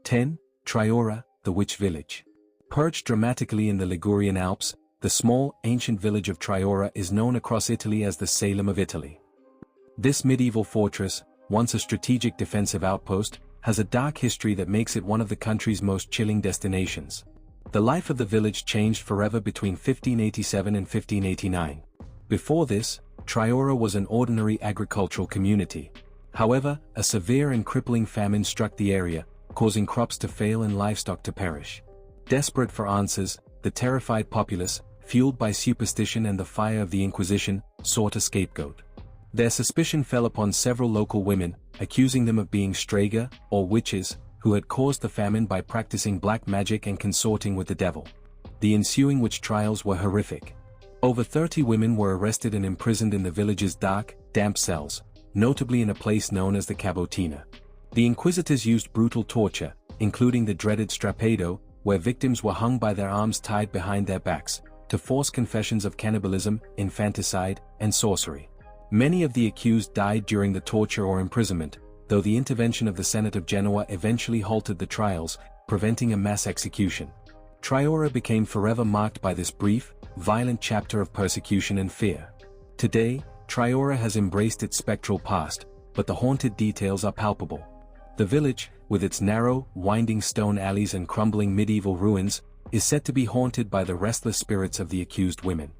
10. Triora, the witch village. Perched dramatically in the Ligurian Alps, the small, ancient village of Triora is known across Italy as the Salem of Italy. This medieval fortress, once a strategic defensive outpost, has a dark history that makes it one of the country's most chilling destinations. The life of the village changed forever between 1587 and 1589. Before this, Triora was an ordinary agricultural community. However, a severe and crippling famine struck the area, causing crops to fail and livestock to perish. Desperate for answers, the terrified populace, fueled by superstition and the fire of the Inquisition, sought a scapegoat. Their suspicion fell upon several local women, accusing them of being strega, or witches, who had caused the famine by practicing black magic and consorting with the devil. The ensuing witch trials were horrific. Over 30 women were arrested and imprisoned in the village's dark, damp cells, notably in a place known as the Cabottina. The inquisitors used brutal torture, including the dreaded strappado, where victims were hung by their arms tied behind their backs, to force confessions of cannibalism, infanticide, and sorcery. Many of the accused died during the torture or imprisonment, though the intervention of the Senate of Genoa eventually halted the trials, preventing a mass execution. Triora became forever marked by this brief, violent chapter of persecution and fear. Today, Triora has embraced its spectral past, but the haunted details are palpable. The village, with its narrow, winding stone alleys and crumbling medieval ruins, is said to be haunted by the restless spirits of the accused women.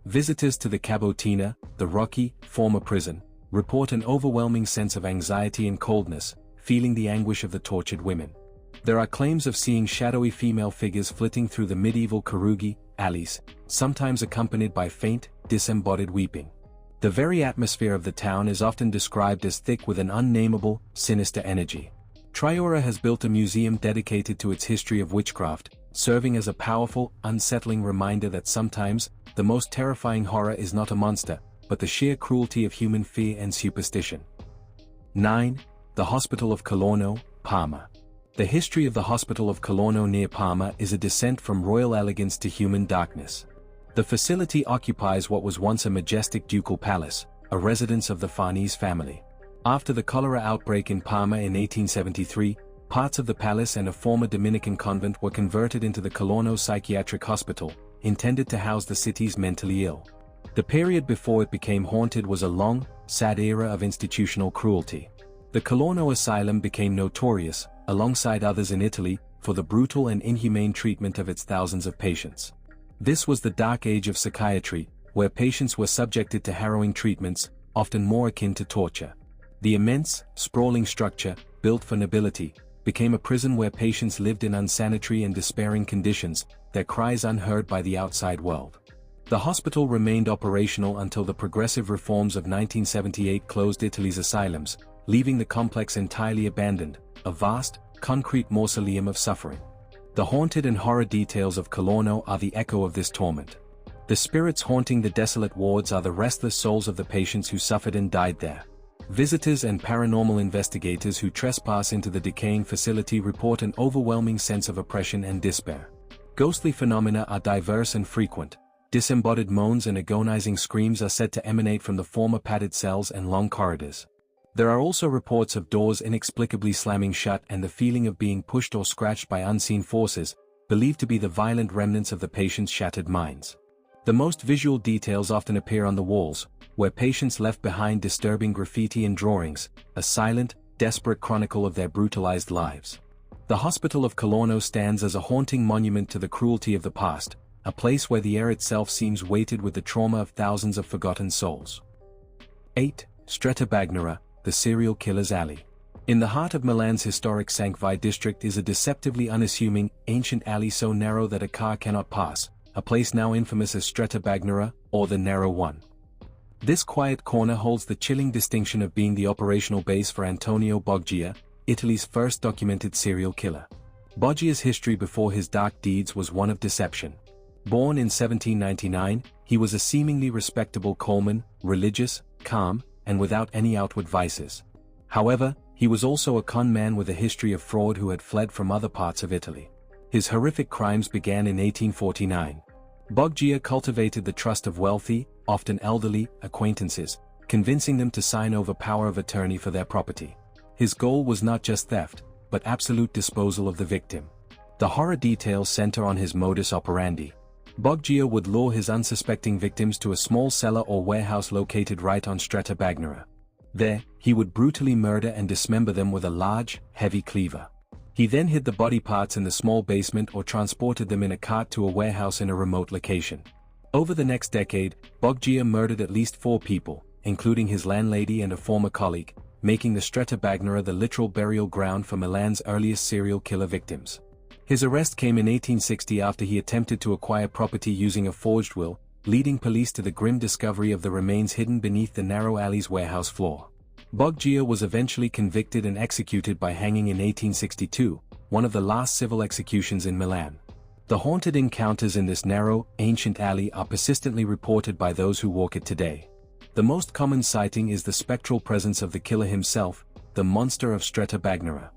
Visitors to the Cabottina, the rocky, former prison, report an overwhelming sense of anxiety and coldness, feeling the anguish of the tortured women. There are claims of seeing shadowy female figures flitting through the medieval Carugi alleys, sometimes accompanied by faint, disembodied weeping. The very atmosphere of the town is often described as thick with an unnameable, sinister energy. Triora has built a museum dedicated to its history of witchcraft, serving as a powerful, unsettling reminder that sometimes, the most terrifying horror is not a monster, but the sheer cruelty of human fear and superstition. 9. The Hospital of Colorno, Parma. The history of the Hospital of Colorno near Parma is a descent from royal elegance to human darkness. The facility occupies what was once a majestic ducal palace, a residence of the Farnese family. After the cholera outbreak in Parma in 1873, parts of the palace and a former Dominican convent were converted into the Colorno Psychiatric Hospital, intended to house the city's mentally ill. The period before it became haunted was a long, sad era of institutional cruelty. The Colorno Asylum became notorious, alongside others in Italy, for the brutal and inhumane treatment of its thousands of patients. This was the dark age of psychiatry, where patients were subjected to harrowing treatments, often more akin to torture. The immense, sprawling structure, built for nobility, became a prison where patients lived in unsanitary and despairing conditions, their cries unheard by the outside world. The hospital remained operational until the progressive reforms of 1978 closed Italy's asylums, leaving the complex entirely abandoned, a vast, concrete mausoleum of suffering. The haunted and horror details of Colorno are the echo of this torment. The spirits haunting the desolate wards are the restless souls of the patients who suffered and died there. Visitors and paranormal investigators who trespass into the decaying facility report an overwhelming sense of oppression and despair. Ghostly phenomena are diverse and frequent. Disembodied moans and agonizing screams are said to emanate from the former padded cells and long corridors. There are also reports of doors inexplicably slamming shut and the feeling of being pushed or scratched by unseen forces, believed to be the violent remnants of the patients' shattered minds. The most visual details often appear on the walls, where patients left behind disturbing graffiti and drawings, a silent, desperate chronicle of their brutalized lives. The Hospital of Colorno stands as a haunting monument to the cruelty of the past, a place where the air itself seems weighted with the trauma of thousands of forgotten souls. 8. Stretta Bagnera, the Serial Killer's Alley. In the heart of Milan's historic Sankvi district is a deceptively unassuming, ancient alley so narrow that a car cannot pass, a place now infamous as Stretta Bagnera, or the Narrow One. This quiet corner holds the chilling distinction of being the operational base for Antonio Poveglia, Italy's first documented serial killer. Poveggia's history before his dark deeds was one of deception. Born in 1799, he was a seemingly respectable coalman, religious, calm, and without any outward vices. However, he was also a con man with a history of fraud who had fled from other parts of Italy. His horrific crimes began in 1849. Poveglia cultivated the trust of wealthy, often elderly, acquaintances, convincing them to sign over power of attorney for their property. His goal was not just theft, but absolute disposal of the victim. The horror details center on his modus operandi. Poveglia would lure his unsuspecting victims to a small cellar or warehouse located right on Stretta Bagnera. There, he would brutally murder and dismember them with a large, heavy cleaver. He then hid the body parts in the small basement or transported them in a cart to a warehouse in a remote location. Over the next decade, Poveglia murdered at least 4 people, including his landlady and a former colleague, making the Stretta Bagnera the literal burial ground for Milan's earliest serial killer victims. His arrest came in 1860 after he attempted to acquire property using a forged will, leading police to the grim discovery of the remains hidden beneath the narrow alley's warehouse floor. Poveglia was eventually convicted and executed by hanging in 1862, one of the last civil executions in Milan. The haunted encounters in this narrow, ancient alley are persistently reported by those who walk it today. The most common sighting is the spectral presence of the killer himself, the monster of Stretta Bagnera.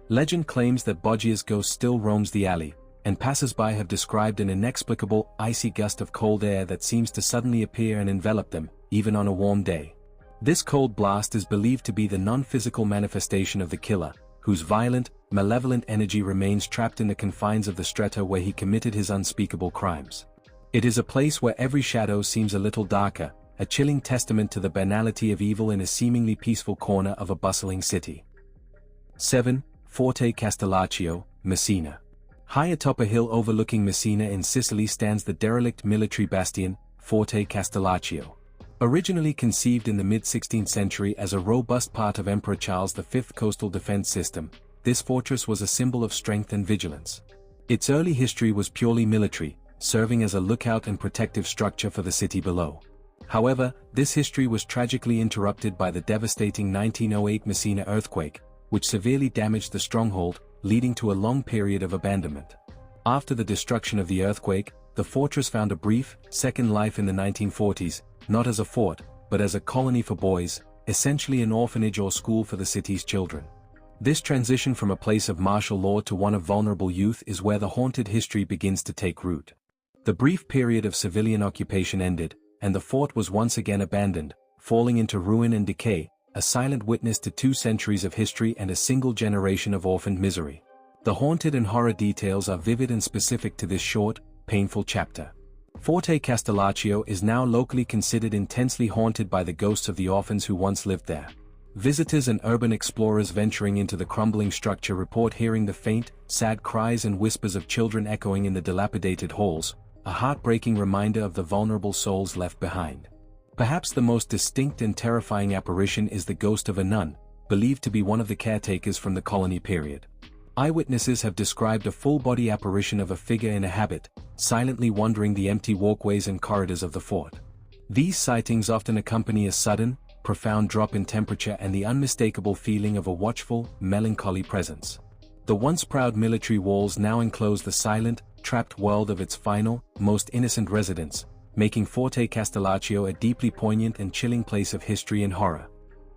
Legend claims that Poveglia's ghost still roams the alley, and passers-by have described an inexplicable, icy gust of cold air that seems to suddenly appear and envelop them, even on a warm day. This cold blast is believed to be the non-physical manifestation of the killer, whose violent, malevolent energy remains trapped in the confines of the strata where he committed his unspeakable crimes. It is a place where every shadow seems a little darker, a chilling testament to the banality of evil in a seemingly peaceful corner of a bustling city. 7. Forte Castellaccio, Messina. High atop a hill overlooking Messina in Sicily stands the derelict military bastion, Forte Castellaccio. Originally conceived in the mid-16th century as a robust part of Emperor Charles V's coastal defense system, this fortress was a symbol of strength and vigilance. Its early history was purely military, serving as a lookout and protective structure for the city below. However, this history was tragically interrupted by the devastating 1908 Messina earthquake, which severely damaged the stronghold, leading to a long period of abandonment. After the destruction of the earthquake, the fortress found a brief, second life in the 1940s, not as a fort, but as a colony for boys, essentially an orphanage or school for the city's children. This transition from a place of martial law to one of vulnerable youth is where the haunted history begins to take root. The brief period of civilian occupation ended, and the fort was once again abandoned, falling into ruin and decay, a silent witness to 2 centuries of history and a single generation of orphaned misery. The haunted and horror details are vivid and specific to this short, painful chapter. Forte Castellaccio is now locally considered intensely haunted by the ghosts of the orphans who once lived there. Visitors and urban explorers venturing into the crumbling structure report hearing the faint, sad cries and whispers of children echoing in the dilapidated halls, a heartbreaking reminder of the vulnerable souls left behind. Perhaps the most distinct and terrifying apparition is the ghost of a nun, believed to be one of the caretakers from the colony period. Eyewitnesses have described a full-body apparition of a figure in a habit, silently wandering the empty walkways and corridors of the fort. These sightings often accompany a sudden, profound drop in temperature and the unmistakable feeling of a watchful, melancholy presence. The once proud military walls now enclose the silent, trapped world of its final, most innocent residents, making Forte Castellaccio a deeply poignant and chilling place of history and horror.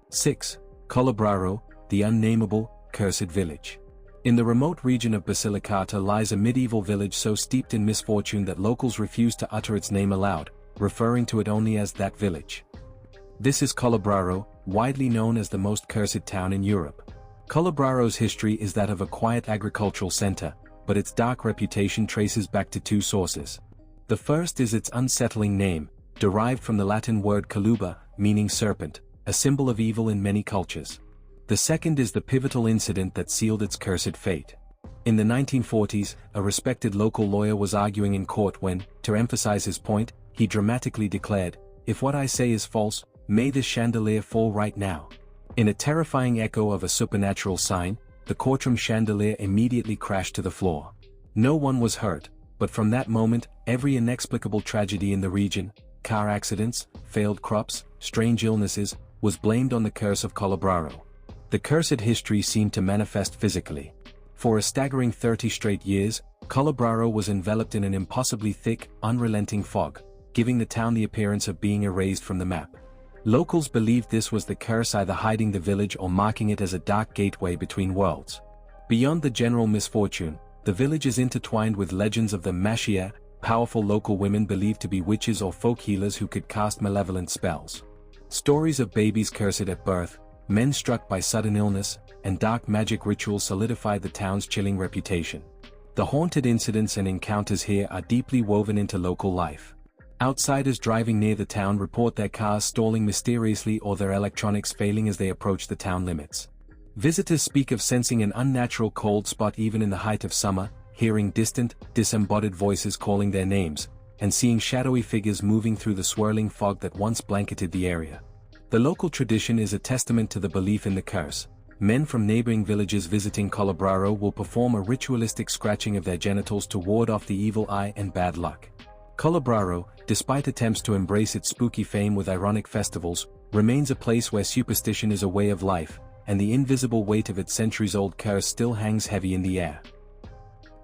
6. Colobraro, the unnameable, cursed village. In the remote region of Basilicata lies a medieval village so steeped in misfortune that locals refuse to utter its name aloud, referring to it only as that village. This is Colobraro, widely known as the most cursed town in Europe. Colobraro's history is that of a quiet agricultural center, but its dark reputation traces back to 2 sources. The first is its unsettling name, derived from the Latin word coluba, meaning serpent, a symbol of evil in many cultures. The second is the pivotal incident that sealed its cursed fate. In the 1940s, a respected local lawyer was arguing in court when, to emphasize his point, he dramatically declared, "If what I say is false, may this chandelier fall right now." In a terrifying echo of a supernatural sign, the courtroom chandelier immediately crashed to the floor. No one was hurt, but from that moment, every inexplicable tragedy in the region, car accidents, failed crops, strange illnesses, was blamed on the curse of Colobraro. The cursed history seemed to manifest physically. For a staggering 30 straight years, Colobraro was enveloped in an impossibly thick, unrelenting fog, giving the town the appearance of being erased from the map. Locals believed this was the curse either hiding the village or marking it as a dark gateway between worlds. Beyond the general misfortune, the village is intertwined with legends of the Mashia, powerful local women believed to be witches or folk healers who could cast malevolent spells. Stories of babies cursed at birth, men struck by sudden illness, and dark magic rituals solidified the town's chilling reputation. The haunted incidents and encounters here are deeply woven into local life. Outsiders driving near the town report their cars stalling mysteriously or their electronics failing as they approach the town limits. Visitors speak of sensing an unnatural cold spot even in the height of summer, hearing distant, disembodied voices calling their names, and seeing shadowy figures moving through the swirling fog that once blanketed the area. The local tradition is a testament to the belief in the curse. Men from neighboring villages visiting Colobraro will perform a ritualistic scratching of their genitals to ward off the evil eye and bad luck. Colobraro, despite attempts to embrace its spooky fame with ironic festivals, remains a place where superstition is a way of life, and the invisible weight of its centuries-old curse still hangs heavy in the air.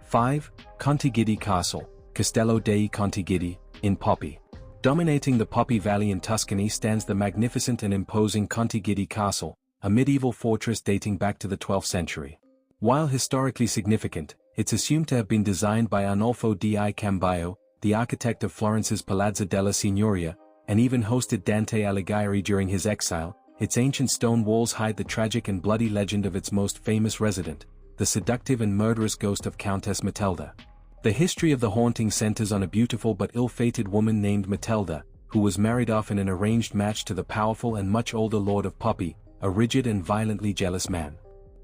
5. Conti Guidi Castle, Castello dei Conti Guidi, in Poppi. Dominating the Poppi Valley in Tuscany stands the magnificent and imposing Conti Guidi Castle, a medieval fortress dating back to the 12th century. While historically significant, it's assumed to have been designed by Arnolfo di Cambaio, the architect of Florence's Palazzo della Signoria, and even hosted Dante Alighieri during his exile. Its ancient stone walls hide the tragic and bloody legend of its most famous resident, the seductive and murderous ghost of Countess Matilda. The history of the haunting centers on a beautiful but ill-fated woman named Matilda, who was married off in an arranged match to the powerful and much older Lord of Poppi, a rigid and violently jealous man.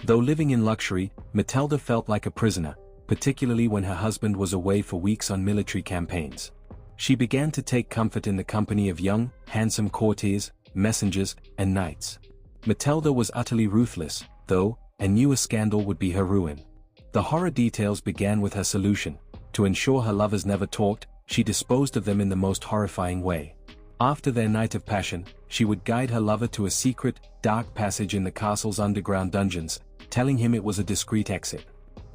Though living in luxury, Matilda felt like a prisoner, particularly when her husband was away for weeks on military campaigns. She began to take comfort in the company of young, handsome courtiers, messengers, and knights. Matilda was utterly ruthless, though, and knew a scandal would be her ruin. The horror details began with her solution. To ensure her lovers never talked, she disposed of them in the most horrifying way. After their night of passion, she would guide her lover to a secret, dark passage in the castle's underground dungeons, telling him it was a discreet exit.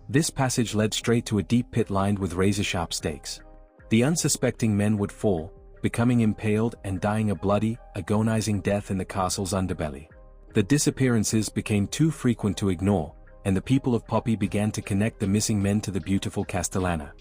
This passage led straight to a deep pit lined with razor-sharp stakes. The unsuspecting men would fall, becoming impaled and dying a bloody, agonizing death in the castle's underbelly. The disappearances became too frequent to ignore, and the people of Poppi began to connect the missing men to the beautiful Castellana.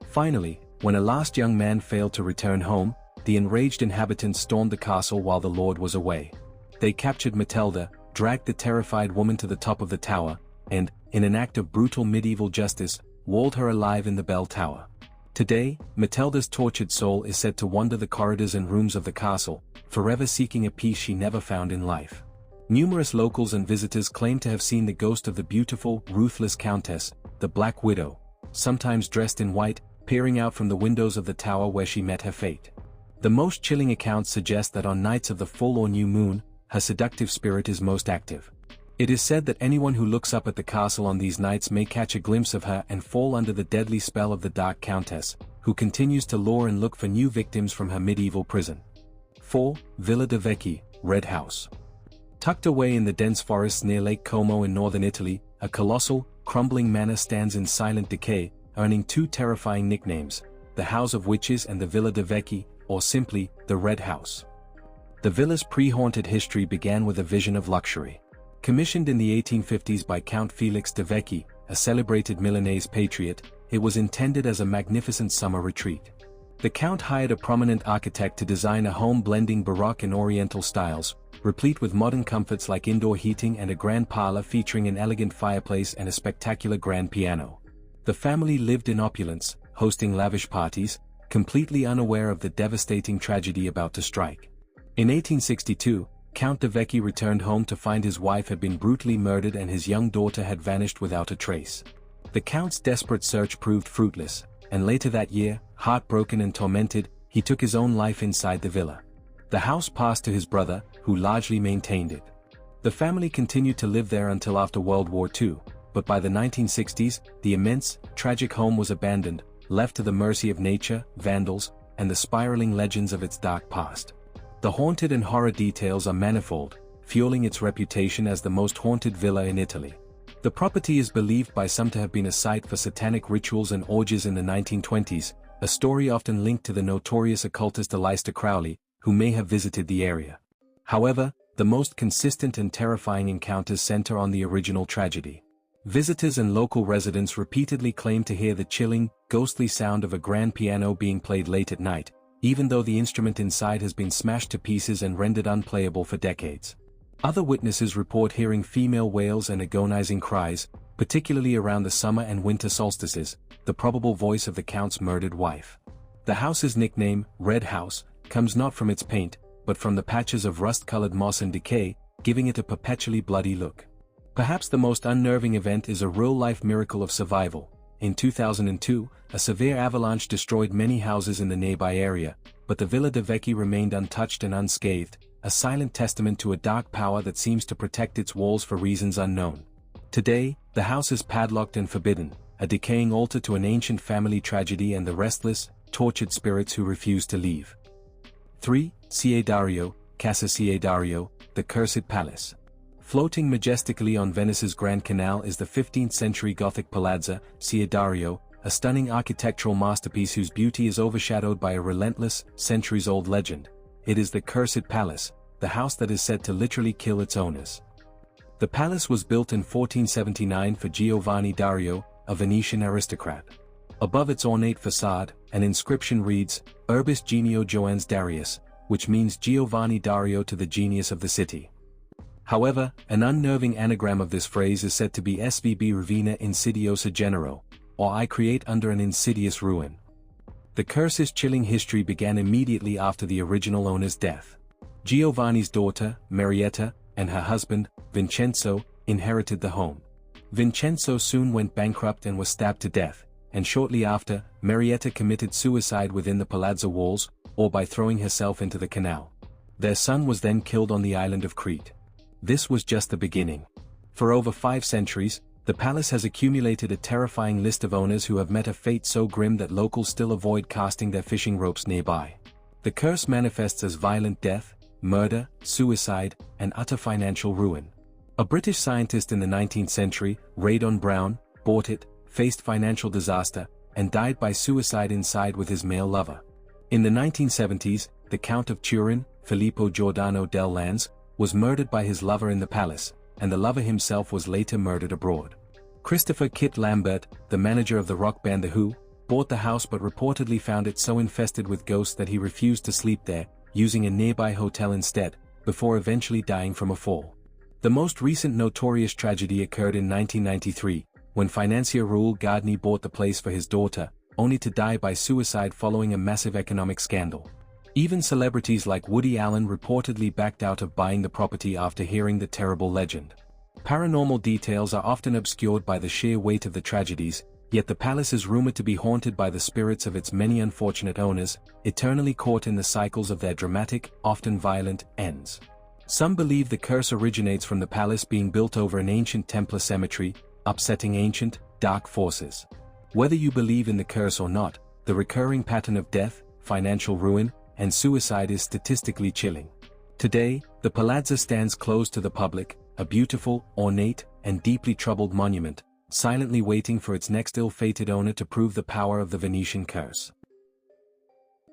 Finally, when a last young man failed to return home, the enraged inhabitants stormed the castle while the lord was away. They captured Matilda, dragged the terrified woman to the top of the tower, and, in an act of brutal medieval justice, walled her alive in the bell tower. Today, Matilda's tortured soul is said to wander the corridors and rooms of the castle, forever seeking a peace she never found in life. Numerous locals and visitors claim to have seen the ghost of the beautiful, ruthless countess, the Black Widow, sometimes dressed in white, peering out from the windows of the tower where she met her fate. The most chilling accounts suggest that on nights of the full or new moon, her seductive spirit is most active. It is said that anyone who looks up at the castle on these nights may catch a glimpse of her and fall under the deadly spell of the Dark Countess, who continues to lure and look for new victims from her medieval prison. 4. Villa de Vecchi, Red House. Tucked away in the dense forests near Lake Como in northern Italy, a colossal, crumbling manor stands in silent decay, earning two terrifying nicknames, the House of Witches and the Villa de Vecchi, or simply, the Red House. The villa's pre-haunted history began with a vision of luxury. Commissioned in the 1850s by Count Felix de Vecchi, a celebrated Milanese patriot, it was intended as a magnificent summer retreat. The Count hired a prominent architect to design a home blending Baroque and Oriental styles, replete with modern comforts like indoor heating and a grand parlor featuring an elegant fireplace and a spectacular grand piano. The family lived in opulence, hosting lavish parties, completely unaware of the devastating tragedy about to strike. In 1862, Count de Vecchi returned home to find his wife had been brutally murdered and his young daughter had vanished without a trace. The Count's desperate search proved fruitless, and later that year, heartbroken and tormented, he took his own life inside the villa. The house passed to his brother, who largely maintained it. The family continued to live there until after World War II, but by the 1960s, the immense, tragic home was abandoned, left to the mercy of nature, vandals, and the spiraling legends of its dark past. The haunted and horror details are manifold, fueling its reputation as the most haunted villa in Italy. The property is believed by some to have been a site for satanic rituals and orgies in the 1920s, a story often linked to the notorious occultist Aleister Crowley, who may have visited the area. However, the most consistent and terrifying encounters center on the original tragedy. Visitors and local residents repeatedly claim to hear the chilling, ghostly sound of a grand piano being played late at night, even though the instrument inside has been smashed to pieces and rendered unplayable for decades. Other witnesses report hearing female wails and agonizing cries, particularly around the summer and winter solstices, the probable voice of the Count's murdered wife. The house's nickname, Red House, comes not from its paint, but from the patches of rust-colored moss and decay, giving it a perpetually bloody look. Perhaps the most unnerving event is a real-life miracle of survival. In 2002, a severe avalanche destroyed many houses in the nearby area, but the Villa de Vecchi remained untouched and unscathed, a silent testament to a dark power that seems to protect its walls for reasons unknown. Today, the house is padlocked and forbidden, a decaying altar to an ancient family tragedy and the restless, tortured spirits who refuse to leave. 3. Ca Dario, Casa Ca Dario, the Cursed Palace. Floating majestically on Venice's Grand Canal is the 15th-century Gothic Palazzo Ca Dario, a stunning architectural masterpiece whose beauty is overshadowed by a relentless, centuries-old legend. It is the Cursed Palace, the house that is said to literally kill its owners. The palace was built in 1479 for Giovanni Dario, a Venetian aristocrat. Above its ornate facade, an inscription reads, Urbis Genio Joans Darius, which means Giovanni Dario to the genius of the city. However, an unnerving anagram of this phrase is said to be SVB Ravina Insidiosa Genero, or I create under an insidious ruin. The curse's chilling history began immediately after the original owner's death. Giovanni's daughter, Marietta, and her husband, Vincenzo, inherited the home. Vincenzo soon went bankrupt and was stabbed to death, and shortly after, Marietta committed suicide within the palazzo walls, or by throwing herself into the canal. Their son was then killed on the island of Crete. This was just the beginning. For over 5 centuries, the palace has accumulated a terrifying list of owners who have met a fate so grim that locals still avoid casting their fishing ropes nearby. The curse manifests as violent death, murder, suicide, and utter financial ruin. A British scientist in the 19th century, Radon Brown, bought it, faced financial disaster, and died by suicide inside with his male lover. In the 1970s, the Count of Turin, Filippo Giordano del Lanz, was murdered by his lover in the palace, and the lover himself was later murdered abroad. Christopher Kit Lambert, the manager of the rock band The Who, bought the house but reportedly found it so infested with ghosts that he refused to sleep there, using a nearby hotel instead, before eventually dying from a fall. The most recent notorious tragedy occurred in 1993, when financier Raoul Gardini bought the place for his daughter, only to die by suicide following a massive economic scandal. Even celebrities like Woody Allen reportedly backed out of buying the property after hearing the terrible legend. Paranormal details are often obscured by the sheer weight of the tragedies, yet the palace is rumored to be haunted by the spirits of its many unfortunate owners, eternally caught in the cycles of their dramatic, often violent, ends. Some believe the curse originates from the palace being built over an ancient Templar cemetery, upsetting ancient, dark forces. Whether you believe in the curse or not, the recurring pattern of death, financial ruin, and suicide is statistically chilling. Today, the palazzo stands closed to the public, a beautiful, ornate, and deeply troubled monument, silently waiting for its next ill-fated owner to prove the power of the Venetian curse.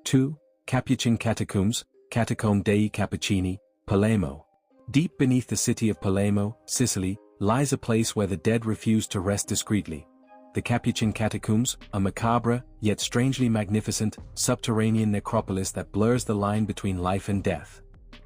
2. Capuchin Catacombs, Catacombe dei Cappuccini, Palermo. Deep beneath the city of Palermo, Sicily, lies a place where the dead refuse to rest discreetly. The Capuchin Catacombs, a macabre, yet strangely magnificent, subterranean necropolis that blurs the line between life and death.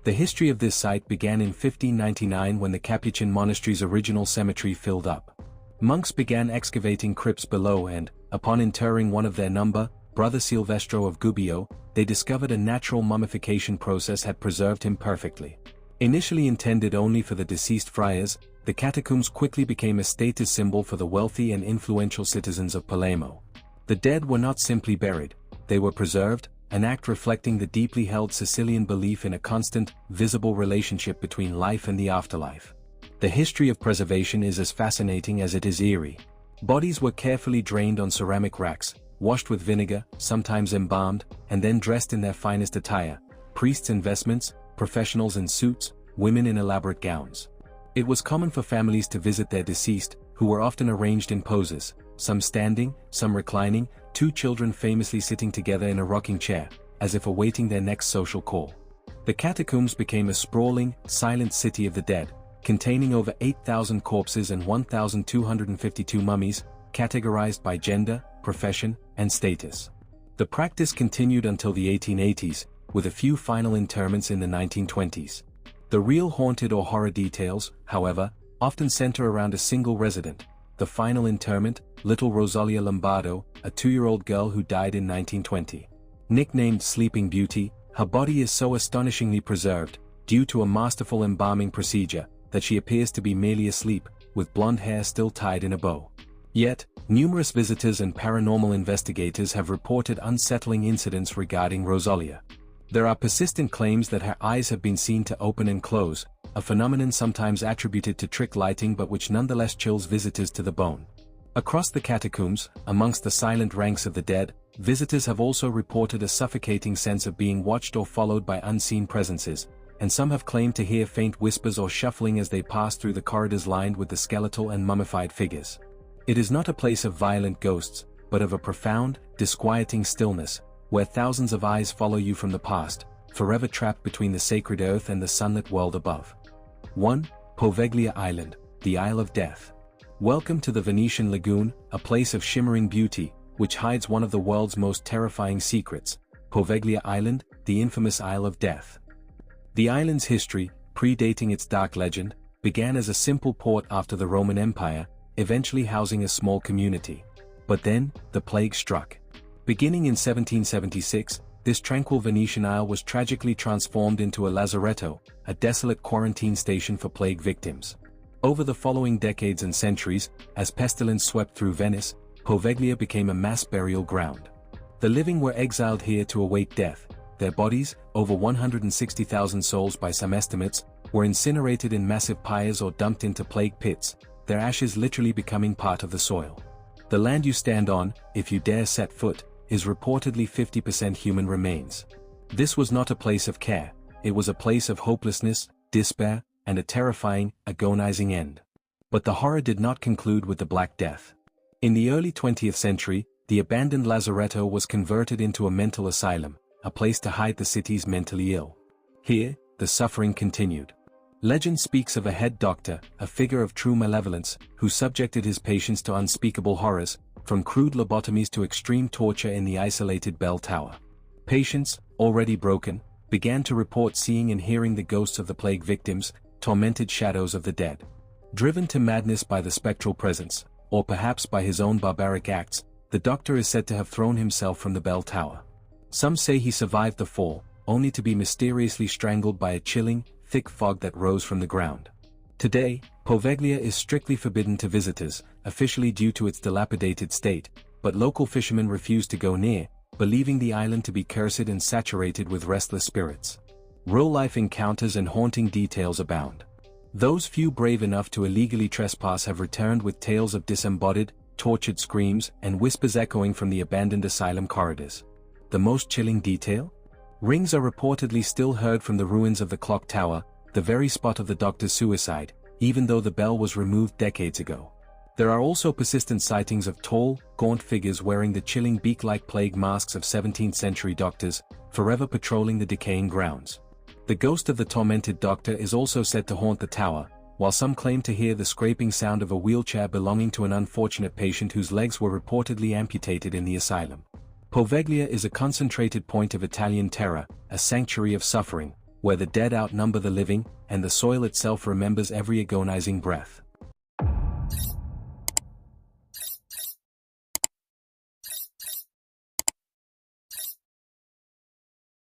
The history of this site began in 1599 when the Capuchin monastery's original cemetery filled up. Monks began excavating crypts below and, upon interring one of their number, Brother Silvestro of Gubbio, they discovered a natural mummification process had preserved him perfectly. Initially intended only for the deceased friars, the catacombs quickly became a status symbol for the wealthy and influential citizens of Palermo. The dead were not simply buried, they were preserved, an act reflecting the deeply held Sicilian belief in a constant, visible relationship between life and the afterlife. The history of preservation is as fascinating as it is eerie. Bodies were carefully drained on ceramic racks, washed with vinegar, sometimes embalmed, and then dressed in their finest attire, priests in vestments, professionals in suits, women in elaborate gowns. It was common for families to visit their deceased, who were often arranged in poses, some standing, some reclining, 2 children famously sitting together in a rocking chair, as if awaiting their next social call. The catacombs became a sprawling, silent city of the dead, containing over 8,000 corpses and 1,252 mummies, categorized by gender, profession, and status. The practice continued until the 1880s, with a few final interments in the 1920s. The real haunted or horror details, however, often center around a single resident. The final interment, little Rosalia Lombardo, a 2-year-old girl who died in 1920. Nicknamed Sleeping Beauty, her body is so astonishingly preserved, due to a masterful embalming procedure, that she appears to be merely asleep, with blonde hair still tied in a bow. Yet, numerous visitors and paranormal investigators have reported unsettling incidents regarding Rosalia. There are persistent claims that her eyes have been seen to open and close, a phenomenon sometimes attributed to trick lighting but which nonetheless chills visitors to the bone. Across the catacombs, amongst the silent ranks of the dead, visitors have also reported a suffocating sense of being watched or followed by unseen presences, and some have claimed to hear faint whispers or shuffling as they pass through the corridors lined with the skeletal and mummified figures. It is not a place of violent ghosts, but of a profound, disquieting stillness, where thousands of eyes follow you from the past, forever trapped between the sacred earth and the sunlit world above. 1. Poveglia Island, the Isle of Death. Welcome to the Venetian Lagoon, a place of shimmering beauty, which hides one of the world's most terrifying secrets, Poveglia Island, the infamous Isle of Death. The island's history, predating its dark legend, began as a simple port after the Roman Empire, eventually housing a small community. But then, the plague struck. Beginning in 1776, this tranquil Venetian isle was tragically transformed into a lazaretto, a desolate quarantine station for plague victims. Over the following decades and centuries, as pestilence swept through Venice, Poveglia became a mass burial ground. The living were exiled here to await death. Their bodies, over 160,000 souls by some estimates, were incinerated in massive pyres or dumped into plague pits, their ashes literally becoming part of the soil. The land you stand on, if you dare set foot, is reportedly 50% human remains. This was not a place of care, it was a place of hopelessness, despair, and a terrifying, agonizing end. But the horror did not conclude with the Black Death. In the early 20th century, the abandoned lazaretto was converted into a mental asylum, a place to hide the city's mentally ill. Here, the suffering continued. Legend speaks of a head doctor, a figure of true malevolence, who subjected his patients to unspeakable horrors, from crude lobotomies to extreme torture in the isolated bell tower. Patients, already broken, began to report seeing and hearing the ghosts of the plague victims, tormented shadows of the dead. Driven to madness by the spectral presence, or perhaps by his own barbaric acts, the doctor is said to have thrown himself from the bell tower. Some say he survived the fall, only to be mysteriously strangled by a chilling, thick fog that rose from the ground. Today, Poveglia is strictly forbidden to visitors, officially due to its dilapidated state, but local fishermen refuse to go near, believing the island to be cursed and saturated with restless spirits. Real-life encounters and haunting details abound. Those few brave enough to illegally trespass have returned with tales of disembodied, tortured screams and whispers echoing from the abandoned asylum corridors. The most chilling detail? Rings are reportedly still heard from the ruins of the clock tower, the very spot of the doctor's suicide, even though the bell was removed decades ago. There are also persistent sightings of tall, gaunt figures wearing the chilling beak-like plague masks of 17th-century doctors, forever patrolling the decaying grounds. The ghost of the tormented doctor is also said to haunt the tower, while some claim to hear the scraping sound of a wheelchair belonging to an unfortunate patient whose legs were reportedly amputated in the asylum. Poveglia is a concentrated point of Italian terror, a sanctuary of suffering, where the dead outnumber the living, and the soil itself remembers every agonizing breath.